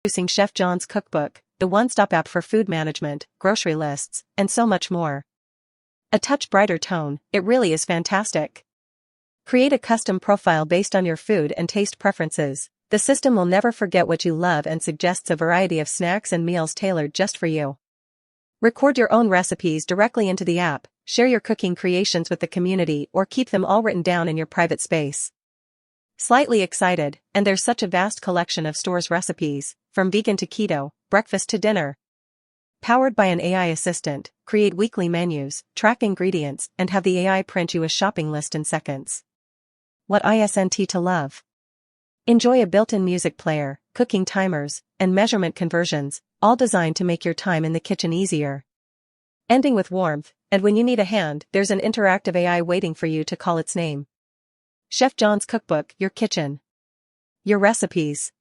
Introducing Chef John's Cookbook, the one-stop app for food management, grocery lists, and so much more. A touch brighter tone, it really is fantastic. Create a custom profile based on your food and taste preferences. The system will never forget what you love and suggests a variety of snacks and meals tailored just for you. Record your own recipes directly into the app, share your cooking creations with the community, or keep them all written down in your private space. Slightly excited, and there's such a vast collection of stores recipes, from vegan to keto, breakfast to dinner. Powered by an AI assistant, create weekly menus, track ingredients, and have the AI print you a shopping list in seconds. What isn't to love? Enjoy a built-in music player, cooking timers, and measurement conversions, all designed to make your time in the kitchen easier. Ending with warmth, and when you need a hand, there's an interactive AI waiting for you to call its name. Chef John's Cookbook, your kitchen. Your recipes.